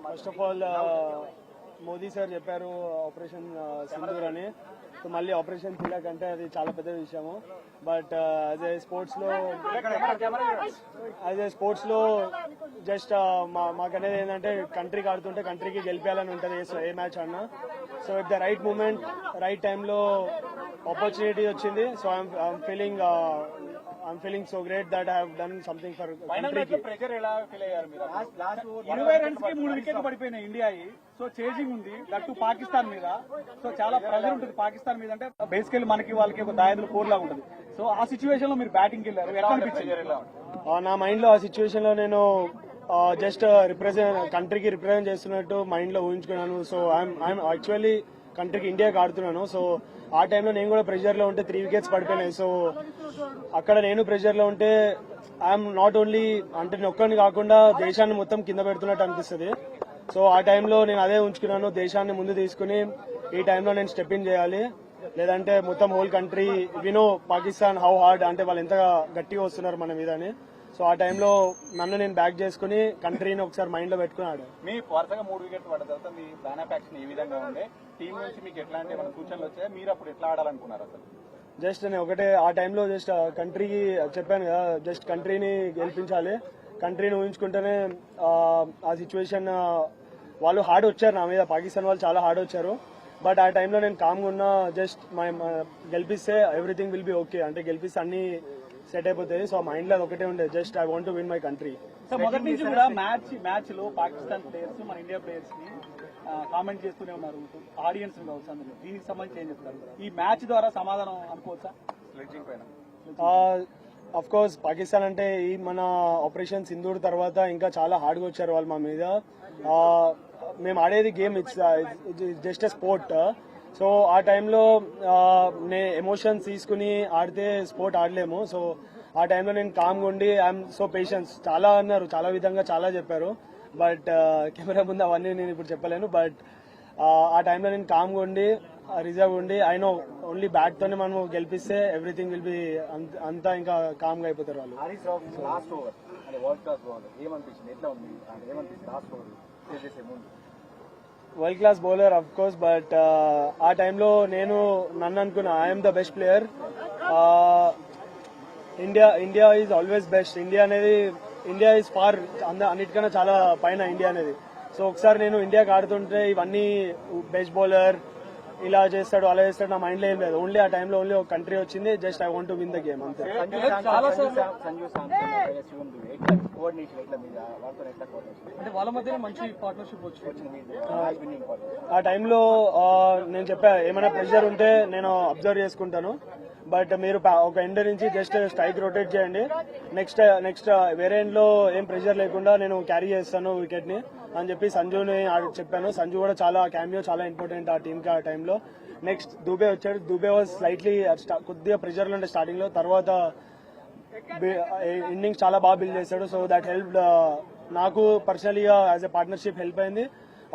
First of all Modi sir చెప్పారు operation Sindoor అని. So మళ్ళీ ఆపరేషన్ తిలక్ అంటే అది చాలా పెద్ద విషయము. బట్ యాజ్ ఏ స్పోర్ట్స్ లో జస్ట్ మాకనేది ఏంటంటే కంట్రీకి ఆడుతుంటే కంట్రీకి గెలిపేయాలని ఉంటుంది ఏ మ్యాచ్ అన్నా. So at the right moment right టైంలో ఆపర్చునిటీ వచ్చింది. So I'm feeling so great that I have done something for కంట్రీకి. ప్రెషర్ ఎలా ఫీల్ అయ్యారు మీరు? 20 రన్స్ కి 3 వికెట్లు పడిపోయినాయి ఇండియా. సో చేజింగ్ ఉంది దట్టు పాకిస్తాన్ మీద. సో చాలా ప్రెషర్ ఉంటుంది పాకిస్తాన్ మీద. అంటే బేసికల్ మనకి వాళ్ళకి ఒక దాయదులు కోర్ లాగా ఉంటుంది. సో ఆ సిచ్యువేషన్ లో మీరు బ్యాటింగ్ కి వెళ్ళారు, ఎలా అనిపించింది? నా మైండ్ లో ఆ సిచ్యువేషన్ లో నేను జస్ట్ కంట్రీకి రిప్రజెంట్ చేస్తున్నట్టు మైండ్ లో ఊహించుకున్నాను. సో ఐఎమ్ యాక్చువల్లీ కంట్రీకి ఇండియాకి ఆడుతున్నాను. సో ఆ టైంలో నేను కూడా ప్రెషర్ లో ఉంటే 3 వికెట్స్ పడిపోయినాయి. సో అక్కడ నేను ప్రెషర్ లో ఉంటే ఐఎమ్ నాట్ ఓన్లీ అంటే నేను ఒక్కడిని కాకుండా దేశాన్ని మొత్తం కింద పెడుతున్నట్టు అనిపిస్తుంది. సో ఆ టైంలో నేను అదే ఉంచుకున్నాను, దేశాన్ని ముందు తీసుకుని ఈ టైంలో నేను స్టెప్ ఇన్ చేయాలి. లేదంటే మొత్తం హోల్ కంట్రీ వినో పాకిస్తాన్ హౌ హార్డ్ అంటే వాళ్ళు ఎంత గట్టిగా వస్తున్నారు మన మీద అని. సో ఆ టైంలో నన్ను నేను బ్యాక్ చేసుకుని కంట్రీని ఒకసారి మైండ్ లో పెట్టుకున్నాడు. మీ వరుసగా 3 వికెట్లు పడ్డ తర్వాత మీ ప్లాన్ ఆఫ్ యాక్షన్ ఏ విధంగా ఉండే? టీం నుంచి మీకు ఎట్లాంటి ఏమైనా సూచనలు వచ్చాయి? మీరు అప్పుడు ఎట్లా ఆడాలనుకున్నారు అసలు? జస్ట్ నేను ఒకటే ఆ టైంలో జస్ట్ కంట్రీకి చెప్పాను కదా, జస్ట్ కంట్రీని గెలిపించాలి. కంట్రీని ఊహించుకుంటేనే ఆ సిచ్యువేషన్ వాళ్ళు హార్డ్ వచ్చారు నా మీద, పాకిస్తాన్ వాళ్ళు చాలా హార్డ్ వచ్చారు. బట్ ఆ టైంలో నేను కామ్గా ఉన్నా. జస్ట్ గెలిపిస్తే ఎవ్రీథింగ్ విల్ బి ఓకే, అంటే గెలిపిస్తే అన్ని సెట్ అయిపోతాయి. సో మైండ్ లో ఒకటే ఉండే, just I want to win my country. So మొదటి నుంచి కూడా మ్యాచ్ లో పాకిస్తాన్ ప్లేయర్స్ మన ఇండియా ప్లేయర్స్ ని కామెంట్ చేస్తూనే ఉన్నారు, ఆడియన్స్ కావచ్చు. అందులో దీనికి సంబంధించి ఏం చెప్తారు? ఈ మ్యాచ్ ద్వారా సమాధానం అనుకోవచ్చా స్లెడ్జింగ్ పైన? అఫ్ కోర్స్ పాకిస్తాన్ అంటే ఈ మన ఆపరేషన్ సింధూర్ తర్వాత ఇంకా చాలా హార్డ్గా వచ్చారు వాళ్ళు మా మీద. మేము ఆడేది game, it's just a sport. So ఆ టైంలో ఎమోషన్స్ తీసుకుని ఆడితే స్పోర్ట్ ఆడలేము. సో ఆ టైంలో నేను కామ్గా ఉండి ఐఎమ్ సో పేషెన్స్ చాలా అన్నారు, చాలా విధంగా చాలా చెప్పారు. బట్ కెమెరా ముందు అవన్నీ నేను ఇప్పుడు చెప్పలేను. బట్ ఆ టైంలో నేను కామ్గా ఉండి రిజర్వ్ ఉండి ఐ నో ఓన్లీ బ్యాట్ తోనే మనం గెలిపిస్తే ఎవ్రీథింగ్ విల్ బి అంతా ఇంకా కామ్గా అయిపోతారు వాళ్ళు. World class bowler of course. But ఆ టైంలో నేను నన్ను అనుకున్నా I'm the best player. India is always best. India is far అన్నిటికన్నా చాలా పైన ఇండియా అనేది. సో ఒకసారి నేను ఇండియాకి ఆడుతుంటే ఇవన్నీ బెస్ట్ బౌలర్ ఇలా చేస్తాడు అలా చేస్తాడు నా మైండ్ లో ఏం లేదు. ఓన్లీ ఆ టైంలో ఓన్లీ ఒక కంట్రీ వచ్చింది, just I want to win the game అంతే. ఆ టైంలో నేను చెప్పా ఏమైనా ప్రెషర్ ఉంటే నేను అబ్జర్వ్ చేసుకుంటాను. బట్ మీరు ఒక ఎండ్ నుంచి జస్ట్ స్ట్రైక్ రొటేట్ చేయండి, నెక్స్ట్ వేరే ఎండ్ లో ఏం ప్రెషర్ లేకుండా నేను క్యారీ చేస్తాను వికెట్ ని అని చెప్పి సంజుని చెప్పాను. సంజు కూడా చాలా క్యామియో చాలా ఇంపార్టెంట్ ఆ టీమ్ కి ఆ టైంలో. నెక్స్ట్ దూబే వచ్చాడు. దూబే వాజ్ స్లైట్లీ కొద్దిగా ప్రెషర్ లో ఉండే స్టార్టింగ్ లో, తర్వాత ఇన్నింగ్స్ చాలా బాగా బిల్డ్ చేశాడు. సో దట్ హెల్ప్ నాకు పర్సనలీగా యాజ్ ఎ పార్ట్నర్షిప్ హెల్ప్ అయింది,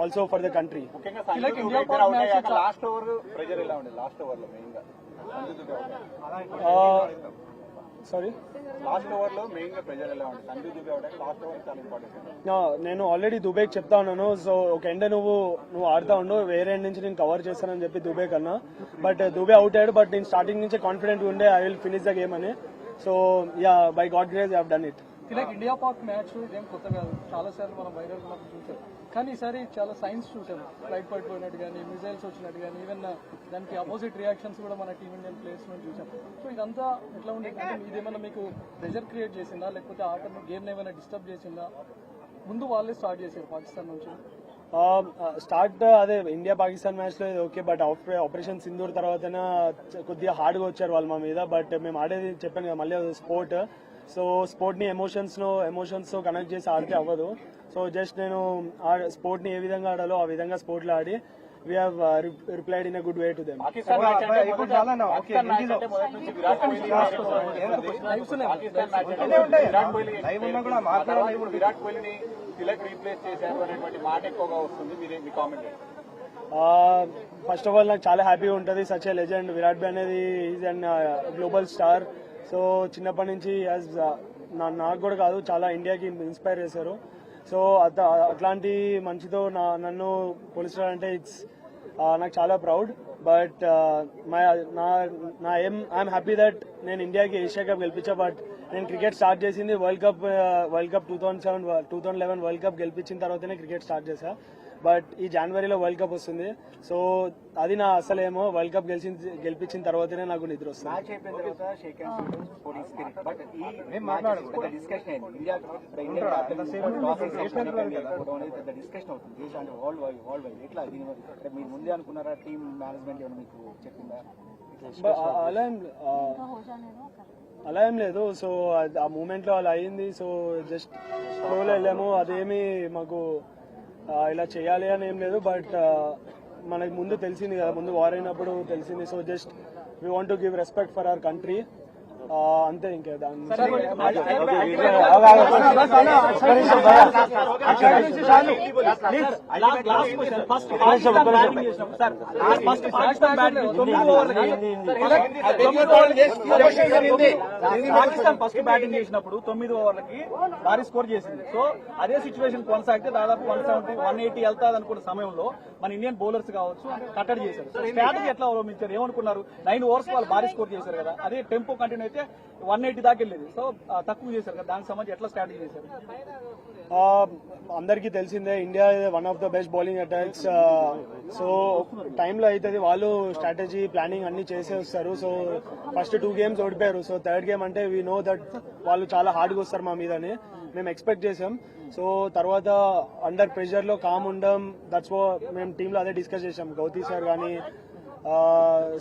also for the country. Sorry నేను ఆల్రెడీ దుబేకి చెప్తా ఉన్నాను. సో ఒక ఎండ్ నువ్వు ఆడుతా ఉండు, వేరే ఎండ్ నుంచి నేను కవర్ చేస్తానని చెప్పి దుబే కన్నా. బట్ దుబే అవుట్ అయ్యాడు. బట్ నేను స్టార్టింగ్ నుంచే కాన్ఫిడెంట్ ఉండే I will finish the game అని. So ya by God grace I have done it. India Pak match ఇదేం కొత్త కాదు, చాలా సార్లు మనం వైరల్ చూసాం. కానీ ఈసారి చాలా సైన్స్ చూసాము, ఫ్లైట్ పడిపోయినట్టు కానీ మిజైల్స్ వచ్చినట్టు కానీ ఈవెన్ దానికి అపోజిట్ రియాక్షన్స్ కూడా మన టీమ్ ఇండియన్ ప్లేయర్స్ నుంచి చూసాం. సో ఇదంతా ఎట్లా ఉండేది? అంటే ఇదేమన్నా మీకు ప్రెజర్ క్రియేట్ చేసిందా, లేకపోతే ఆటను గేమ్ ఏమైనా డిస్టర్బ్ చేసిందా? ముందు వాళ్ళే స్టార్ట్ చేశారు పాకిస్తాన్ నుంచి. స్టార్ట్ అదే ఇండియా పాకిస్తాన్ మ్యాచ్ లో ఓకే. బట్ ఆపరేషన్ సింధూర్ తర్వాతనే కొద్దిగా హార్డ్గా వచ్చారు వాళ్ళు మా మీద. బట్ మేము ఆడేది చెప్పాను కదా మళ్ళీ స్పోర్ట్. సో స్పోర్ట్ ని ఎమోషన్స్ తో కనెక్ట్ చేసి ఆడితే అవ్వదు. సో జస్ట్ నేను స్పోర్ట్ ని ఏ విధంగా ఆడాలో ఆ విధంగా స్పోర్ట్ లో ఆడి we have replied in a good way to them. First of all నాకు చాలా హ్యాపీగా ఉంటుంది. సచ్ ఏ లెజెండ్ విరాట్ భాయ్ అనేది is an global star. So చిన్నప్పటి నుంచి నాకు కూడా కాదు చాలా ఇండియాకి ఇన్స్పైర్ చేశారు. సో అట్లాంటి మంచితో నన్ను పోలిస్తారంటే ఇట్స్ నాకు చాలా ప్రౌడ్. బట్ నా ఐఎమ్ హ్యాపీ దట్ నేను ఇండియాకి ఏషియా కప్ గెలిపించా. బట్ నేను క్రికెట్ స్టార్ట్ చేసింది వరల్డ్ కప్ 2011 వరల్డ్ కప్ గెలిపించిన తర్వాతనే క్రికెట్ స్టార్ట్ చేశా. బట్ ఈ జనవరిలో వరల్డ్ కప్ వస్తుంది. సో అది నా అసలేమో వరల్డ్ కప్ గెలిపించిన తర్వాతనే నాకు నిద్ర వస్తుంది. మ్యాచ్ అయిపోయిన తర్వాత shake hands sporting spirit but ఈ మ్యాచ్ డిస్కషన్ అయింది ఇండియా పెద్ద డిస్కషన్ అవుతుంది దేశాన్ని వరల్డ్ వైడ్ ఎట్లా దీని మీరు ముందే అనుకున్నారా టీమ్ మేనేజ్మెంట్ ఏమైనా మీకు చెప్పిందా? అలా ఏం లేదు. సో ఆ మూమెంట్ లో అలా అయింది. సో జస్ట్ ఫ్లోలో వెళ్ళాము. అదేమి మాకు ఇలా చేయాలి అని ఏం లేదు. బట్ మనకు ముందు తెలిసింది కదా, ముందు వార్ అయినప్పుడు తెలిసింది. So just we want to give respect for our country, అంతే. ఇంకా దాని పాకిస్తాన్ ఫస్ట్ బ్యాటింగ్ చేసినప్పుడు 9 ఓవర్లకి భారీ స్కోర్ చేసింది. సో అదే సిచ్యువేషన్ కొనసాగితే దాదాపు 170, 180 వెళ్తాది అనుకున్న సమయంలో మన ఇండియన్ బౌలర్స్ కావచ్చు కట్టడి చేశారు. స్ట్రాటజీ ఎట్లా అవలంబించారు, ఏమనుకున్నారు? 9 ఓవర్స్ వాళ్ళు భారీ స్కోర్ చేశారు కదా, అదే టెంపో కంటిన్యూ అయితే 180 దాకా వెళ్ళేది. సో తక్కువ చేశారు కదా, దానికి సంబంధించి ఎట్లా స్ట్రాటజీ చేశారు? అందరికీ తెలిసిందే India one of the best bowling attacks. So టైంలో అవుతుంది, వాళ్ళు స్ట్రాటజీ ప్లానింగ్ అన్ని చేసే వస్తారు. సో ఫస్ట్ 2 గేమ్స్ ఓడిపోయారు. సో థర్డ్ గేమ్ అంటే వీ నో దట్ వాళ్ళు చాలా హార్డ్గా వస్తారు మా మీదని మేము ఎక్స్పెక్ట్ చేసాం. సో తర్వాత అండర్ ప్రెషర్ లో కామ్ ఉండడం, దట్స్ మేము టీంలో అదే డిస్కస్ చేసాం. గౌతీ సార్ కానీ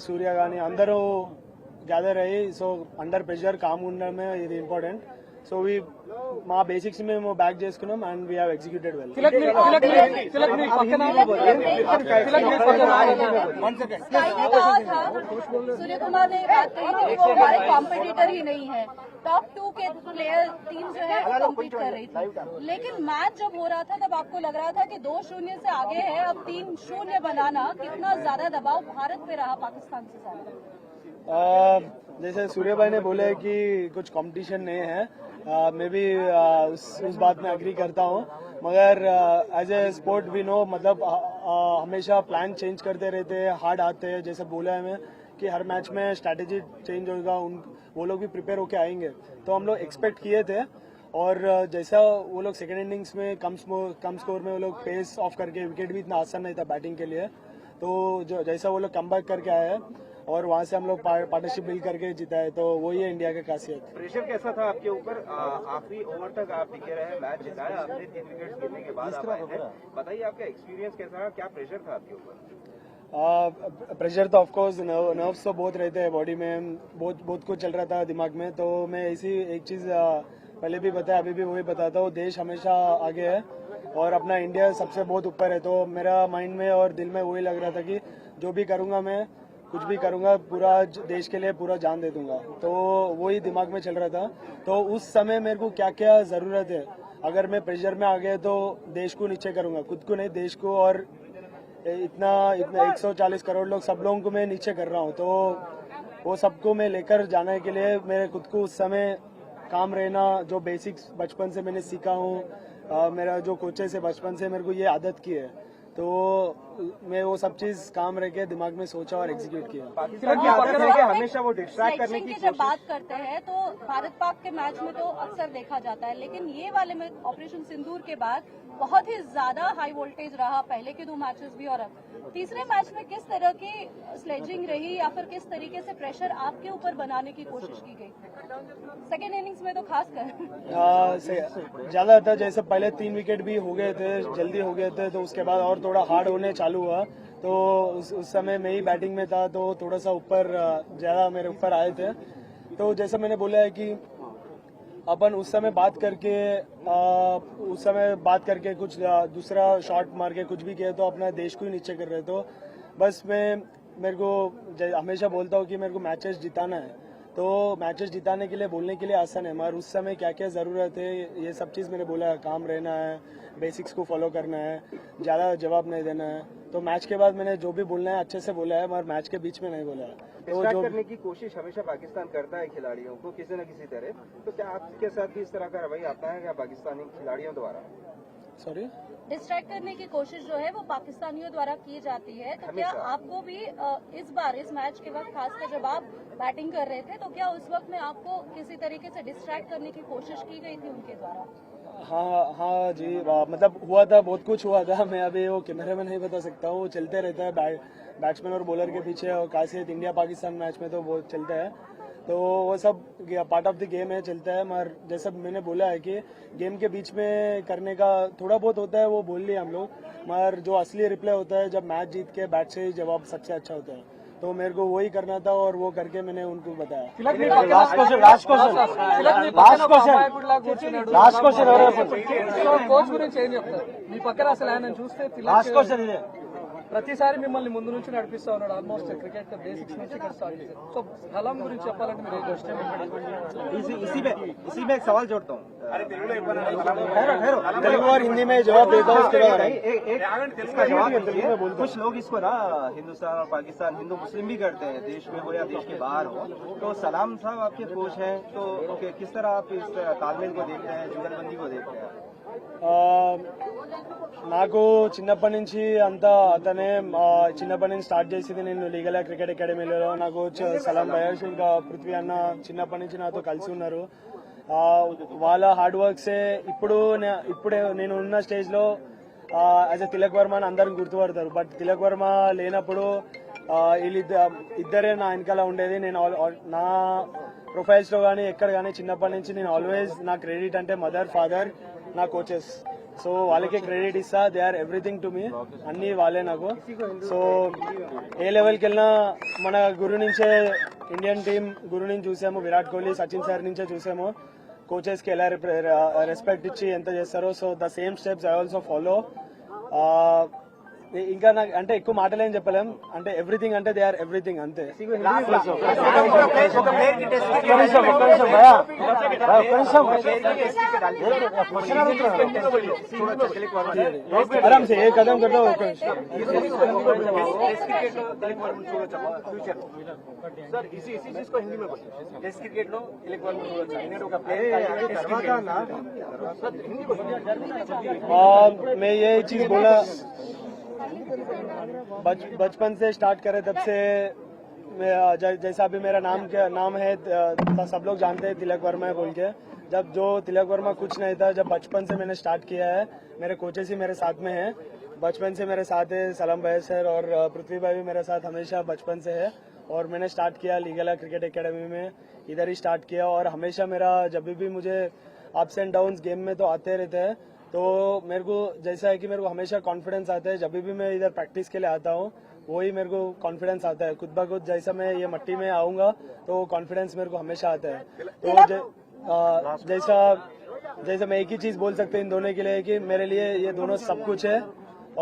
సూర్య కానీ అందరూ గ్యాదర్ అయ్యి, సో అండర్ ప్రెషర్ కామ్ ఉండడమే ఇది ఇంపార్టెంట్. సో మా బేసిక్స్ మేము బ్యాక్ చేసుకున్నాం and we have executed well. Surya Kumar ने बात कही थी वो हमारे कॉम्पिटिटर ही नहीं है, टॉप 2 के प्लेयर टीम जो है कम्पीट कर रही थी. लेकिन मैच जब हो रहा था तब आपको लग रहा था कि 2-0 से आगे है, अब 3-0 बनाना, कितना ज्यादा दबाव भारत पे रहा पाकिस्तान से ज्यादा? जैसे सूर्य भाई ने बोले कि कुछ कंपटीशन नहीं है, मैं भी उस बात में एग्री करता हूँ. मगर as a sport we know, मतलब हमेशा प्लान चेंज करते रहते हैं, हार्ड आते हैं. जैसे बोला है हमें कि हर मैच में स्ट्रैटेजी चेंज होगा, वो लोग भी प्रिपेयर होके आएंगे. तो हम लोग एक्सपेक्ट किए थे. और जैसा वो लोग सेकेंड इनिंग्स में कम स्कोर में वो लोग पेस ऑफ करके, विकेट भी इतना आसान नहीं था बैटिंग के लिए. तो जैसा वो लोग कमबैक करके आए हैं और वहां से हम लोग पार्टनरशिप बिल्ड करके जीता है. तो वही है इंडिया की खासियत. प्रेशर कैसा था आपके ऊपर? आखिरी ओवर तक आप टिके रहे, मैच जिताया आपने, 3 विकेट गिरने के बाद आप आए हैं. बताइए आपका एक्सपीरियंस कैसा रहा, क्या प्रेशर था आपके ऊपर? प्रेशर तो ऑफकोर्स नर्व्स तो बहुत रहते हैं बॉडी में, बहुत कुछ चल रहा था दिमाग में. तो मैं ऐसी एक चीज पहले भी बताया, अभी भी वही बताता हूँ, देश हमेशा आगे है और अपना इंडिया सबसे बहुत ऊपर है. तो मेरा माइंड में और दिल में वही लग रहा था कि जो भी करूंगा मैं, कुछ भी करूंगा, पूरा देश के लिए पूरा जान दे दूंगा. तो वही दिमाग में चल रहा था. तो उस समय मेरे को क्या क्या जरूरत है, अगर मैं प्रेशर में आ गया तो देश को नीचे करूंगा, खुद को नहीं, देश को. और इतना 140 करोड़ लोग, सब लोगों को मैं नीचे कर रहा हूँ. तो वो सबको मैं लेकर जाने के लिए मेरे खुद को उस समय काम रहना, जो बेसिक्स बचपन से मैंने सीखा हूँ, मेरा जो कोचेस है बचपन से मेरे को ये आदत की है. तो मैं वो सब चीज काम रह के दिमाग में सोचा और एग्जीक्यूट किया. हमेशा वो डिस्ट्रैक्ट करने की जब बात करते हैं तो भारत पाक के मैच में तो अक्सर देखा जाता है, लेकिन ये वाले में ऑपरेशन सिंदूर के बाद बहुत ही ज्यादा हाई वोल्टेज रहा, पहले के 2 मैचेस भी और अब तीसरे मैच में किस तरह की स्लेजिंग रही या फिर किस तरीके से प्रेशर आपके ऊपर बनाने की कोशिश की गई सेकेंड इनिंग्स में? तो खास कर ज्यादा था, जैसे पहले 3 विकेट भी हो गए थे, जल्दी हो गए थे. तो उसके बाद और थोड़ा हार्ड होने चालू हुआ. तो उस समय मैं ही बैटिंग में था, तो थोड़ा सा ऊपर ज्यादा मेरे ऊपर आए थे. तो जैसा मैंने बोला है कि अपन उस समय बात करके कुछ दूसरा शॉट मार के कुछ भी किया तो अपना देश को ही नीचे कर रहे. तो बस मेरे को हमेशा बोलता हूँ कि मेरे को मैचेस जिताना है. तो मैचेस जिताने के लिए बोलने के लिए आसान है, मगर उस समय क्या क्या जरूरत है ये सब चीज मैंने बोला. काम रहना है, बेसिक्स को फॉलो करना है, ज्यादा जवाब नहीं देना है. तो मैच के बाद मैंने जो भी बोलना है अच्छे से बोला है, मगर मैच के बीच में नहीं बोला है। तो डिस्ट्रैक्ट जो करने की कोशिश हमेशा पाकिस्तान करता है खिलाड़ियों को किसी न किसी तरह, तो क्या आपके साथ भी इस तरह का रवैया अपनाया गया पाकिस्तानी खिलाड़ियों द्वारा? सॉरी, डिस्ट्रैक्ट करने की कोशिश जो है वो पाकिस्तानियों द्वारा की जाती है, तो क्या हमेशा। आपको आपको भी इस बार इस मैच के वक्त खासकर जब आप बैटिंग कर रहे थे, तो क्या उस वक्त में आपको किसी तरीके से डिस्ट्रैक्ट करने की कोशिश की गई थी उनके द्वारा? हाँ जी, मतलब हुआ था, बहुत कुछ हुआ था। मैं अभी वो कैमरे में नहीं बता सकता हूँ। चलते रहता है बैट्समैन और बॉलर के पीछे, और खासियत इंडिया पाकिस्तान मैच में तो वो चलता है। तो वो सब पार्ट ऑफ द गेम है, चलता है। मगर जैसा मैंने बोला है कि गेम के बीच में करने का थोड़ा बहुत होता है, वो बोल लिए हम लोग। मगर जो असली रिप्ले होता है जब मैच जीत के बैट से ही जवाब सबसे अच्छा होता है, तो मेरे को वही करना था और वो करके मैंने उनको बताया। సో కోచ్ గురించి ఏం చెప్తారు? మీ పక్కన అసలు ఆయన చూస్తే తిలక్ ప్రతిసారి మిమ్మల్ని ముందు నుంచి నడిపిస్తా ఉన్నాడు. ఆల్మోస్ట్ క్రికెట్ బేసిక్స్ నుంచి ఇక్కడ స్టార్ట్ చేశారు. సో సలాం గురించి చెప్పాలంటే మీరు इसी में एक सवाल जोड़ता हूँ। तेलुगु और हिंदी में जवाब देता हूँ, उसके बाद इसका जवाब दीजिए। कुछ लोग इसको ना हिंदुस्तान और पाकिस्तान हिंदू मुस्लिम भी करते हैं, देश में हो या देश के बाहर हो। तो सलाम साहब आपके कोच हैं, तो किस तरह आप इस तालमेल को देखते हैं, जुगलबंदी को देखते हैं? నాకు చిన్నప్పటి నుంచి అంతా అతనే చిన్నప్పటి నుంచి స్టార్ట్ చేసింది. నేను లీగల్ క్రికెట్ అకాడమీలో నా కోచ్ సలాం భయాష్, ఇంకా పృథ్వీ అన్న చిన్నప్పటి నుంచి నాతో కలిసి ఉన్నారు. వాళ్ళ హార్డ్ వర్క్సే ఇప్పుడే నేను ఉన్న స్టేజ్ లో యాజ్ ఎ తిలక్ వర్మ అని అందరిని గుర్తుపడతారు. బట్ తిలక్ వర్మ లేనప్పుడు ఇద్దరే నా వెనకాల ఉండేది. నేను నా ప్రొఫైల్స్ లో కానీ ఎక్కడ కానీ చిన్నప్పటి నుంచి నేను ఆల్వేస్ నా క్రెడిట్ అంటే మదర్, ఫాదర్, నా కోచెస్. సో వాళ్ళకే క్రెడిట్ ఇస్తా. They are everything to me, అన్ని వాళ్ళే నాకు. సో ఏ లెవెల్కి వెళ్ళినా మన గురు నుంచే, ఇండియన్ టీం గురు నుంచి చూసాము, విరాట్ కోహ్లీ, సచిన్ సార్ నుంచే చూసాము కోచెస్ కి ఎలా రెస్పెక్ట్ ఇచ్చి ఎంత చేస్తారో. So the same steps I also follow. ఇంకా నాకు అంటే ఎక్కువ మాటలేం చెప్పలేం, అంటే ఎవ్రీథింగ్ అంటే దే ఆర్ ఎవ్రీథింగ్ అంతే. आराम से एक कदम कर दो। सर इसी चीज को हिंदी में टेस्ट क्रिकेट लो मैं ये चीज बोला, बचपन से स्टार्ट करे तब से जैसा अभी मेरा नाम है, सब लोग जानते हैं तिलक वर्मा है बोल के। जब जो तिलक वर्मा कुछ नहीं था, जब बचपन से मैंने स्टार्ट किया है, मेरे कोचेस ही मेरे साथ में है, बचपन से मेरे साथ है। सलाम भाई सर और पृथ्वी भाई भी मेरे साथ हमेशा बचपन से है। और मैंने स्टार्ट किया लीगल क्रिकेट एकेडमी में, इधर ही स्टार्ट किया। और हमेशा मेरा जब भी मुझे अप्स एंड डाउन्स गेम में तो आते रहते हैं, तो मेरे को जैसा है कि मेरे को हमेशा कॉन्फिडेंस आता है। जब भी मैं इधर प्रैक्टिस के लिए आता हूँ, वही मेरे को कॉन्फिडेंस आता है खुद ब खुद। जैसा मैं ये मट्टी में आऊंगा तो कॉन्फिडेंस मेरे को हमेशा आता है। तो जैसा मैं एक ही चीज बोल सकते हैं इन दोनों के लिए कि मेरे लिए ये दोनों सब कुछ है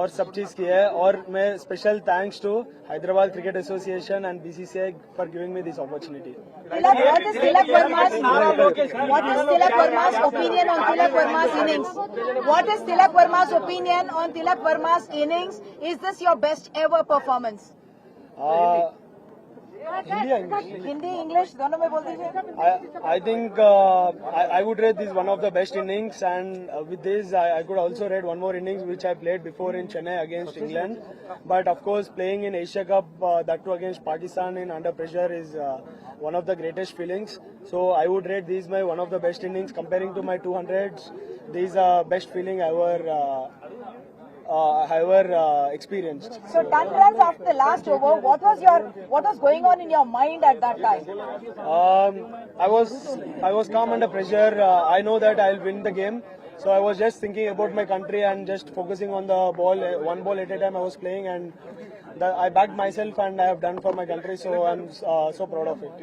और सब चीज की है। और मैं special thanks to Hyderabad cricket association and BCCI for giving me this opportunity. What is Tilak Verma's opinion on Tilak Verma's innings? What is Tilak Verma's opinion on Tilak Verma's innings? Is this your best ever performance? Hindi या English? Hindi English दोनों में बोल दीजिए. I think I would rate this one of the best innings, and with this I could also rate one more innings which I played before in Chennai against England. But of course, playing in Asia Cup, that too against Pakistan in under pressure, is one of the greatest feelings. So I would rate these my one of the best innings. Comparing to my 200s, these are best feeling I ever experienced. So 10 runs after the last over. What was going on in your mind at that time? I was calm under pressure. I know that I'll win the game. So I was just thinking about my country and just focusing on the ball, one ball at a time I was playing, and I backed myself and I have done for my country. So I'm so proud of it.